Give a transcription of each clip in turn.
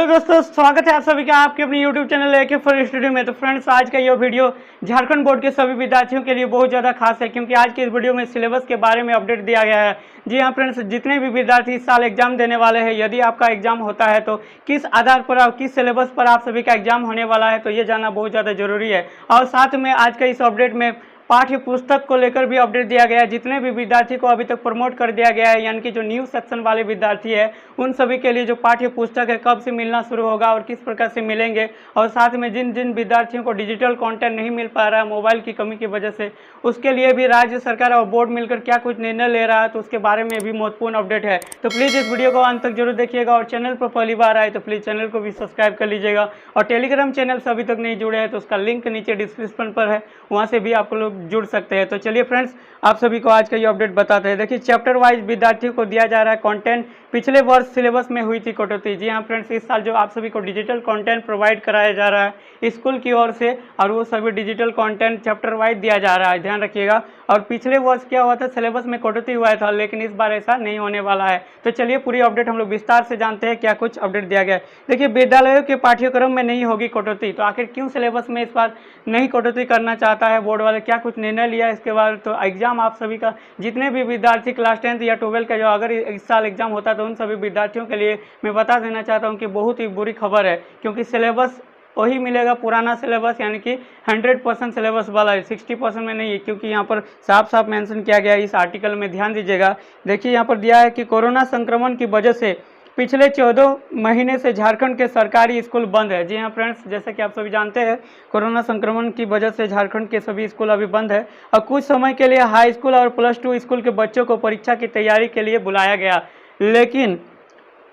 दोस्तों, स्वागत है आप सभी का आपके अपने YouTube channel AK for study में। तो फ्रेंड्स, आज का ये वीडियो झारखंड बोर्ड के सभी विद्यार्थियों के लिए बहुत ज़्यादा खास है, क्योंकि आज के इस वीडियो में सिलेबस के बारे में अपडेट दिया गया है। जी हाँ फ्रेंड्स, जितने भी विद्यार्थी इस साल एग्जाम देने वाले हैं, यदि आपका एग्जाम होता है तो किस आधार पर और किस सिलेबस पर आप सभी का एग्जाम होने वाला है, तो ये जानना बहुत ज़्यादा जरूरी है। और साथ में आज का इस अपडेट में पाठ्य पुस्तक को लेकर भी अपडेट दिया गया है। जितने भी विद्यार्थी को अभी तक प्रमोट कर दिया गया है, यानी कि जो न्यू सेक्शन वाले विद्यार्थी है, उन सभी के लिए जो पाठ्य पुस्तक है कब से मिलना शुरू होगा और किस प्रकार से मिलेंगे, और साथ में जिन जिन विद्यार्थियों को डिजिटल कंटेंट नहीं मिल पा रहा है मोबाइल की कमी की वजह से, उसके लिए भी राज्य सरकार और बोर्ड मिलकर क्या कुछ निर्णय ले रहा है, तो उसके बारे में भी महत्वपूर्ण अपडेट है। तो प्लीज़ इस वीडियो को अंत तक जरूर देखिएगा, और चैनल पर पहली बार आए तो प्लीज़ चैनल को भी सब्सक्राइब कर लीजिएगा। और टेलीग्राम चैनल से अभी तक नहीं जुड़े हैं तो उसका लिंक नीचे डिस्क्रिप्शन पर है, वहाँ से भी आप लोग जुड़ सकते हैं। तो चलिए फ्रेंड्स, आप सभी को आज का ये अपडेट बताते हैं। देखिए, चैप्टर वाइज विद्यार्थियों को दिया जा रहा है कंटेंट। पिछले वर्ष सिलेबस में हुई थी कटौती। जी हाँ फ्रेंड्स, इस साल जो आप सभी को डिजिटल कंटेंट प्रोवाइड कराया जा रहा है स्कूल की ओर से, और वो सभी डिजिटल कंटेंट चैप्टर वाइज दिया जा रहा है, ध्यान रखिएगा। और पिछले वर्ष क्या हुआ था, सिलेबस में कटौती हुआ था, लेकिन इस बार ऐसा नहीं होने वाला है। तो चलिए पूरी अपडेट हम लोग विस्तार से जानते हैं, क्या कुछ अपडेट दिया गया है। देखिए, विद्यालयों के पाठ्यक्रम में नहीं होगी कटौती, तो आखिर क्यों सिलेबस में इस बार नहीं कटौती करना चाहता है बोर्ड वाले, क्या कुछ निर्णय लिया है इसके बाद। तो एग्जाम आप सभी का, जितने भी विद्यार्थी क्लास 10th या 12 का जो अगर इस साल एग्जाम होता है, तो उन सभी विद्यार्थियों के लिए मैं बता देना चाहता हूं कि बहुत ही बुरी खबर है, क्योंकि सिलेबस वही मिलेगा, पुराना सिलेबस, यानी कि 100% सिलेबस वाला है, 60% में नहीं है, क्योंकि यहाँ पर साफ साफ मेंशन किया गया है इस आर्टिकल में, ध्यान दीजिएगा। देखिए, यहाँ पर दिया है कि कोरोना संक्रमण की वजह से पिछले 14 महीने से झारखंड के सरकारी स्कूल बंद है। जी हाँ फ्रेंड्स, जैसे कि आप सभी जानते हैं, कोरोना संक्रमण की वजह से झारखंड के सभी स्कूल अभी बंद है, और कुछ समय के लिए हाई स्कूल और +2 स्कूल के बच्चों को परीक्षा की तैयारी के लिए बुलाया गया, लेकिन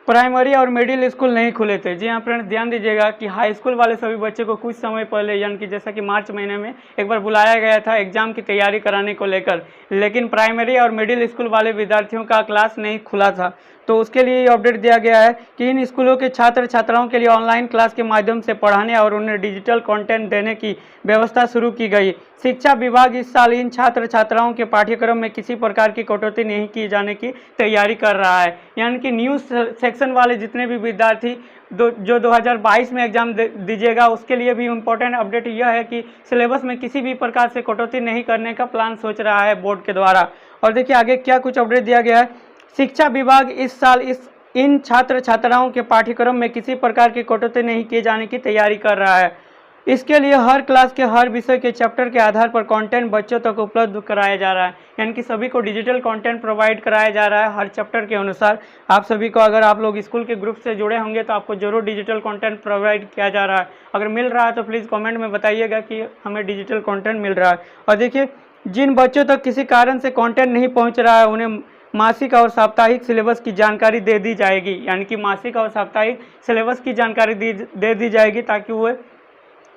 प्राइमरी और मिडिल स्कूल नहीं खुले थे। जी हाँ फ्रेंड्स, ध्यान दीजिएगा कि हाई स्कूल वाले सभी बच्चे को कुछ समय पहले, यानी कि जैसा कि मार्च महीने में एक बार बुलाया गया था एग्जाम की तैयारी कराने को लेकर, लेकिन प्राइमरी और मिडिल स्कूल वाले विद्यार्थियों का क्लास नहीं खुला था। तो उसके लिए ये अपडेट दिया गया है कि इन स्कूलों के छात्र छात्राओं के लिए ऑनलाइन क्लास के माध्यम से पढ़ाने और उन्हें डिजिटल कंटेंट देने की व्यवस्था शुरू की गई। शिक्षा विभाग इस साल इन छात्र छात्राओं के पाठ्यक्रम में किसी प्रकार की कटौती नहीं की जाने की तैयारी कर रहा है। यानी कि न्यू सेक्शन वाले जितने भी विद्यार्थी जो 2022 में एग्जाम दीजिएगा, उसके लिए भी इम्पोर्टेंट अपडेट यह है कि सिलेबस में किसी भी प्रकार से कटौती नहीं करने का प्लान सोच रहा है बोर्ड के द्वारा। और देखिए आगे क्या कुछ अपडेट दिया गया है। शिक्षा विभाग इस साल इन छात्र छात्राओं के पाठ्यक्रम में किसी प्रकार की कटौती नहीं किए जाने की तैयारी कर रहा है। इसके लिए हर क्लास के हर विषय के चैप्टर के आधार पर कंटेंट बच्चों तक उपलब्ध कराया जा रहा है, यानी कि सभी को डिजिटल कंटेंट प्रोवाइड कराया जा रहा है हर चैप्टर के अनुसार। आप सभी को, अगर आप लोग स्कूल के ग्रुप से जुड़े होंगे तो आपको जरूर डिजिटल कंटेंट प्रोवाइड किया जा रहा है। अगर मिल रहा है तो प्लीज़ कमेंट में बताइएगा कि हमें डिजिटल कंटेंट मिल रहा है। और देखिए, जिन बच्चों तक किसी कारण से कंटेंट नहीं पहुँच रहा है, उन्हें मासिक और साप्ताहिक सिलेबस की जानकारी दे दी जाएगी, यानी कि मासिक और साप्ताहिक सिलेबस की जानकारी दे दी जाएगी, ताकि वो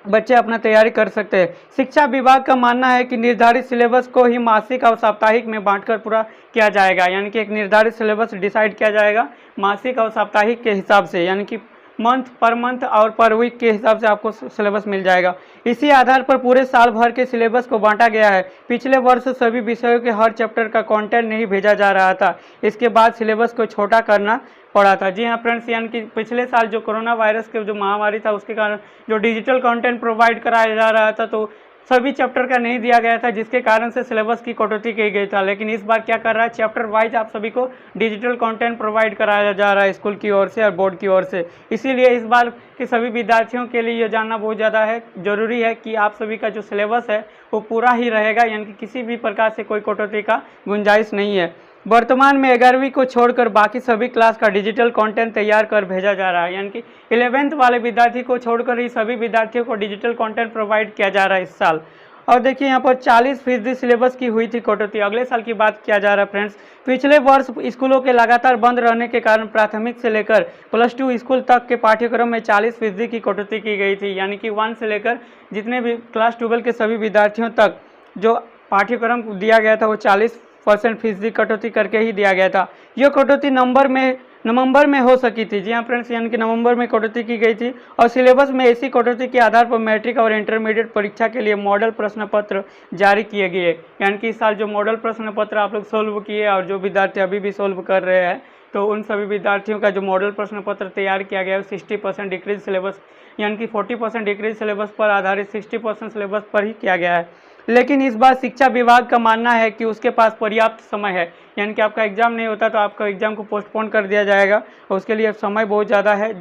बच्चे अपना तैयारी कर सकते हैं। शिक्षा विभाग का मानना है कि निर्धारित सिलेबस को ही मासिक और साप्ताहिक में बांटकर पूरा किया जाएगा, यानी कि एक निर्धारित सिलेबस डिसाइड किया जाएगा मासिक और साप्ताहिक के हिसाब से, यानी कि पर मंथ और पर वीक के हिसाब से आपको सिलेबस मिल जाएगा। इसी आधार पर पूरे साल भर के सिलेबस को बांटा गया है। पिछले वर्ष सभी विषयों के हर चैप्टर का कंटेंट नहीं भेजा जा रहा था, इसके बाद सिलेबस को छोटा करना पड़ा था। जी हाँ फ्रेंड्स, यानी कि पिछले साल जो कोरोना वायरस के जो महामारी था, उसके कारण जो डिजिटल कंटेंट प्रोवाइड कराया जा रहा था, तो सभी चैप्टर का नहीं दिया गया था, जिसके कारण से सिलेबस की कटौती की गई था। लेकिन इस बार क्या कर रहा है, चैप्टर वाइज आप सभी को डिजिटल कंटेंट प्रोवाइड कराया जा रहा है स्कूल की ओर से और बोर्ड की ओर से। इसीलिए इस बार के सभी विद्यार्थियों के लिए ये जानना बहुत ज़्यादा जरूरी है कि आप सभी का जो सिलेबस है वो पूरा ही रहेगा, यानी कि किसी भी प्रकार से कोई कटौती का गुंजाइश नहीं है। वर्तमान में 11वीं को छोड़कर बाकी सभी क्लास का डिजिटल कंटेंट तैयार कर भेजा जा रहा है, यानी कि 11th वाले विद्यार्थी को छोड़कर ही सभी विद्यार्थियों को डिजिटल कंटेंट प्रोवाइड किया जा रहा है इस साल। और देखिए, यहाँ पर 40% सिलेबस की हुई थी कटौती। अगले साल की बात किया जा रहा है फ्रेंड्स, पिछले वर्ष स्कूलों के लगातार बंद रहने के कारण प्राथमिक से लेकर +2 स्कूल तक के पाठ्यक्रम में 40% की कटौती की गई थी, यानी कि 1 से लेकर जितने भी क्लास 12 के सभी विद्यार्थियों तक जो पाठ्यक्रम दिया गया था वो 40% फीसदी कटौती करके ही दिया गया था। यह कटौती नवंबर में हो सकी थी। जी हाँ फ्रेंड्स, यानी कि नवंबर में कटौती की गई थी, और सिलेबस में इसी कटौती के आधार पर मैट्रिक और इंटरमीडिएट परीक्षा के लिए मॉडल प्रश्न पत्र जारी किए गए, यानी कि इस साल जो मॉडल प्रश्न पत्र आप लोग सोल्व किए और जो विद्यार्थी अभी भी सोल्व कर रहे हैं, तो उन सभी विद्यार्थियों का जो मॉडल प्रश्न पत्र तैयार किया गया है 60% डिक्रीज सिलेबस यानी कि 40% डिक्रीज सिलेबस पर आधारित 60% सिलेबस पर ही किया गया है। लेकिन इस बार शिक्षा विभाग का मानना है कि उसके पास पर्याप्त समय है, यानी कि आपका एग्ज़ाम नहीं होता तो आपका एग्ज़ाम को पोस्टपोन कर दिया जाएगा और उसके लिए समय बहुत ज़्यादा है,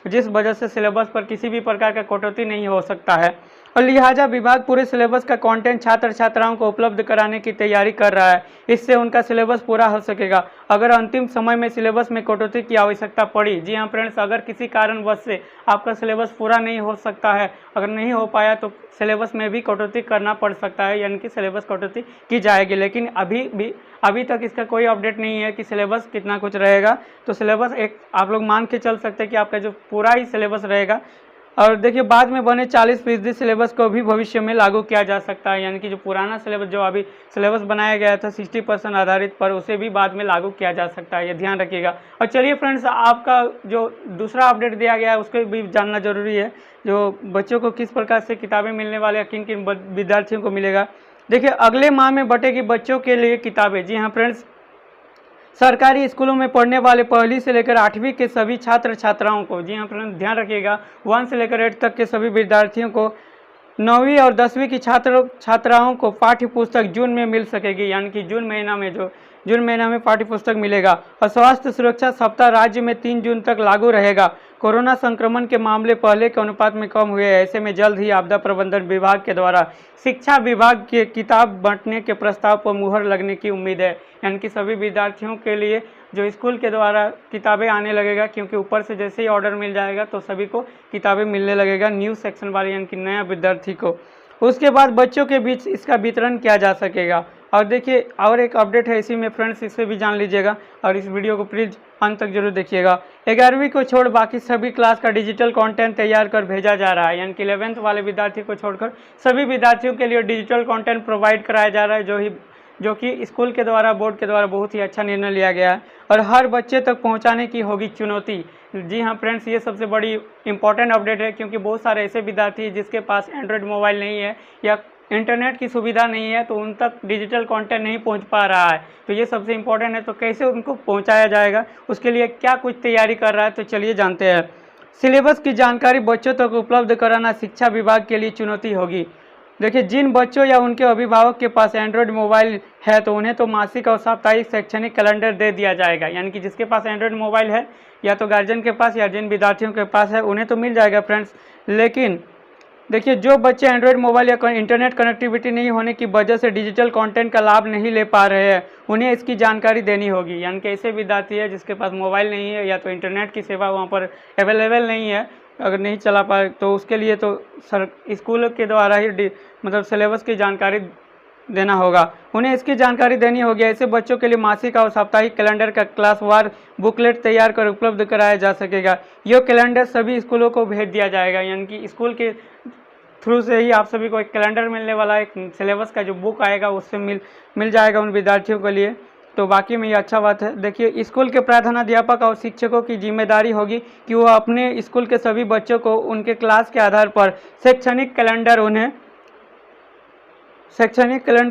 जिस वजह से सिलेबस पर किसी भी प्रकार का कटौती नहीं हो सकता है और लिहाजा विभाग पूरे सिलेबस का कंटेंट छात्र छात्राओं को उपलब्ध कराने की तैयारी कर रहा है। इससे उनका सिलेबस पूरा हो सकेगा अगर अंतिम समय में सिलेबस में कटौती की आवश्यकता पड़ी। जी हाँ फ्रेंड्स, अगर किसी कारणवश से आपका सिलेबस पूरा नहीं हो सकता है, अगर नहीं हो पाया तो सिलेबस में भी कटौती करना पड़ सकता है, यानी कि सिलेबस कटौती की जाएगी। लेकिन अभी तक इसका कोई अपडेट नहीं है कि सिलेबस कितना कुछ रहेगा। तो सिलेबस एक आप लोग मान के चल सकते हैं कि आपका जो पूरा ही सिलेबस रहेगा। और देखिए बाद में बने 40% सिलेबस को भी भविष्य में लागू किया जा सकता है, यानी कि जो पुराना सिलेबस जो अभी सिलेबस बनाया गया था 60% आधारित पर, उसे भी बाद में लागू किया जा सकता है, ये ध्यान रखिएगा। और चलिए फ्रेंड्स, आपका जो दूसरा अपडेट दिया गया है उसको भी जानना जरूरी है, जो बच्चों को किस प्रकार से किताबें मिलने वाले हैं, किन किन विद्यार्थियों को मिलेगा। देखिए अगले माह में बटेगी बच्चों के लिए किताबें। जी हाँ फ्रेंड्स, सरकारी स्कूलों में पढ़ने वाले 1ली से लेकर 8वीं के सभी छात्र छात्राओं को, जी हाँ फ्रेंड्स ध्यान रखिएगा, 1 से लेकर 8 तक के सभी विद्यार्थियों को 9वीं और 10वीं की छात्राओं को पाठ्य पुस्तक जून में मिल सकेगी, यानी कि जून महीना में पाठ्य पुस्तक मिलेगा। और स्वास्थ्य सुरक्षा सप्ताह राज्य में 3 जून तक लागू रहेगा। कोरोना संक्रमण के मामले पहले के अनुपात में कम हुए हैं, ऐसे में जल्द ही आपदा प्रबंधन विभाग के द्वारा शिक्षा विभाग के किताब बांटने के प्रस्ताव पर मुहर लगने की उम्मीद है, यानी कि सभी विद्यार्थियों के लिए जो स्कूल के द्वारा किताबें आने लगेगा, क्योंकि ऊपर से जैसे ही ऑर्डर मिल जाएगा तो सभी को किताबें मिलने लगेगा, न्यू सेक्शन वाले यानी कि नया विद्यार्थी को। उसके बाद बच्चों के बीच इसका वितरण किया जा सकेगा। और देखिए और एक अपडेट है इसी में फ्रेंड्स, इसे भी जान लीजिएगा और इस वीडियो को प्लीज़ अंत तक जरूर देखिएगा। 11वीं को छोड़ बाकी सभी क्लास का डिजिटल कंटेंट तैयार कर भेजा जा रहा है, यानी कि 11th वाले विद्यार्थी को छोड़कर सभी विद्यार्थियों के लिए डिजिटल कंटेंट प्रोवाइड कराया जा रहा है, जो कि स्कूल के द्वारा, बोर्ड के द्वारा बहुत ही अच्छा निर्णय लिया गया है और हर बच्चे तक पहुंचाने की होगी चुनौती। जी हाँ फ्रेंड्स, ये सबसे बड़ी इंपॉर्टेंट अपडेट है, क्योंकि बहुत सारे ऐसे विद्यार्थी हैं जिसके पास एंड्रॉयड मोबाइल नहीं है या इंटरनेट की सुविधा नहीं है, तो उन तक डिजिटल कंटेंट नहीं पहुंच पा रहा है। तो ये सबसे इम्पोर्टेंट है, तो कैसे उनको पहुंचाया जाएगा, उसके लिए क्या कुछ तैयारी कर रहा है, तो चलिए जानते हैं। सिलेबस की जानकारी बच्चों तक उपलब्ध कराना शिक्षा विभाग के लिए चुनौती होगी। देखिए जिन बच्चों या उनके अभिभावक के पास एंड्रॉयड मोबाइल है तो उन्हें तो मासिक और साप्ताहिक शैक्षणिक कैलेंडर दे दिया जाएगा, यानी कि जिसके पास एंड्रॉयड मोबाइल है या तो गार्जियन के पास या जिन विद्यार्थियों के पास है उन्हें तो मिल जाएगा फ्रेंड्स। लेकिन देखिए जो बच्चे एंड्रॉयड मोबाइल या इंटरनेट कनेक्टिविटी नहीं होने की वजह से डिजिटल कंटेंट का लाभ नहीं ले पा रहे हैं, उन्हें इसकी जानकारी देनी होगी, यानी कि ऐसे विद्यार्थी है जिसके पास मोबाइल नहीं है या तो इंटरनेट की सेवा वहाँ पर अवेलेबल नहीं है, अगर नहीं चला पाए तो उसके लिए तो स्कूल के द्वारा ही मतलब सिलेबस की जानकारी देना होगा, उन्हें इसकी जानकारी देनी होगी। ऐसे बच्चों के लिए मासिक और साप्ताहिक कैलेंडर का क्लासवार बुकलेट तैयार कर उपलब्ध कराया जा सकेगा। यह कैलेंडर सभी स्कूलों को भेज दिया जाएगा, यानी कि स्कूल के थ्रू से ही आप सभी को एक कैलेंडर मिलने वाला है, एक सिलेबस का जो बुक आएगा उससे मिल जाएगा उन विद्यार्थियों के लिए। तो बाकी में ये अच्छा बात है। देखिए स्कूल के प्रधानाध्यापक और शिक्षकों की जिम्मेदारी होगी कि वो अपने स्कूल के सभी बच्चों को उनके क्लास के आधार पर शैक्षणिक कैलेंडर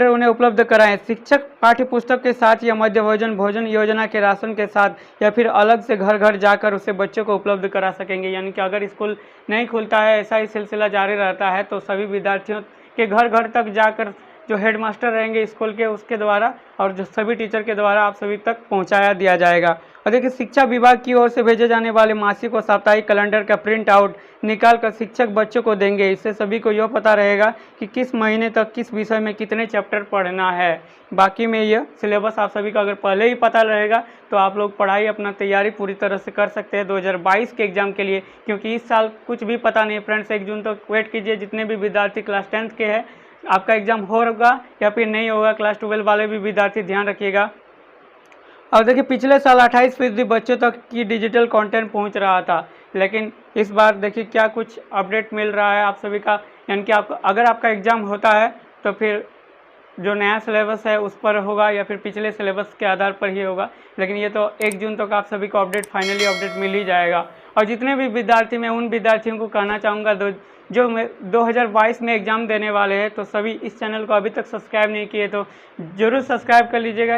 उन्हें उपलब्ध कराएं। शिक्षक पाठ्य पुस्तक के साथ या मध्याह्न भोजन योजना के राशन के साथ या फिर अलग से घर घर जाकर उसे बच्चों को उपलब्ध करा सकेंगे, यानी कि अगर स्कूल नहीं खुलता है, ऐसा ही सिलसिला जारी रहता है, तो सभी विद्यार्थियों के घर घर तक जाकर जो हेडमास्टर रहेंगे स्कूल के उसके द्वारा और जो सभी टीचर के द्वारा आप सभी तक पहुंचाया दिया जाएगा। और देखिए शिक्षा विभाग की ओर से भेजे जाने वाले मासिक और साप्ताहिक कैलेंडर का प्रिंट आउट निकाल कर शिक्षक बच्चों को देंगे। इससे सभी को यह पता रहेगा कि किस महीने तक किस विषय में कितने चैप्टर पढ़ना है। बाकी में यह सिलेबस आप सभी को अगर पहले ही पता रहेगा तो आप लोग पढ़ाई अपना तैयारी पूरी तरह से कर सकते हैं 2022 के एग्ज़ाम के लिए, क्योंकि इस साल कुछ भी पता नहीं फ्रेंड्स। 1 जून तक वेट कीजिए, जितने भी विद्यार्थी क्लास 10th के हैं आपका एग्ज़ाम होगा या फिर नहीं होगा। क्लास 12 वाले भी विद्यार्थी ध्यान रखिएगा। और देखिए पिछले साल 28% बच्चों तक की डिजिटल कंटेंट पहुंच रहा था, लेकिन इस बार देखिए क्या कुछ अपडेट मिल रहा है आप सभी का, यानी कि अगर आपका एग्ज़ाम होता है तो फिर जो नया सिलेबस है उस पर होगा या फिर पिछले सिलेबस के आधार पर ही होगा। लेकिन ये तो 1 जून तक आप सभी को फाइनली अपडेट मिल ही जाएगा। और जितने भी विद्यार्थी, मैं उन विद्यार्थियों को कहना चाहूँगा जो 2022 में एग्ज़ाम देने वाले हैं, तो सभी इस चैनल को अभी तक सब्सक्राइब नहीं किए तो ज़रूर सब्सक्राइब कर लीजिएगा।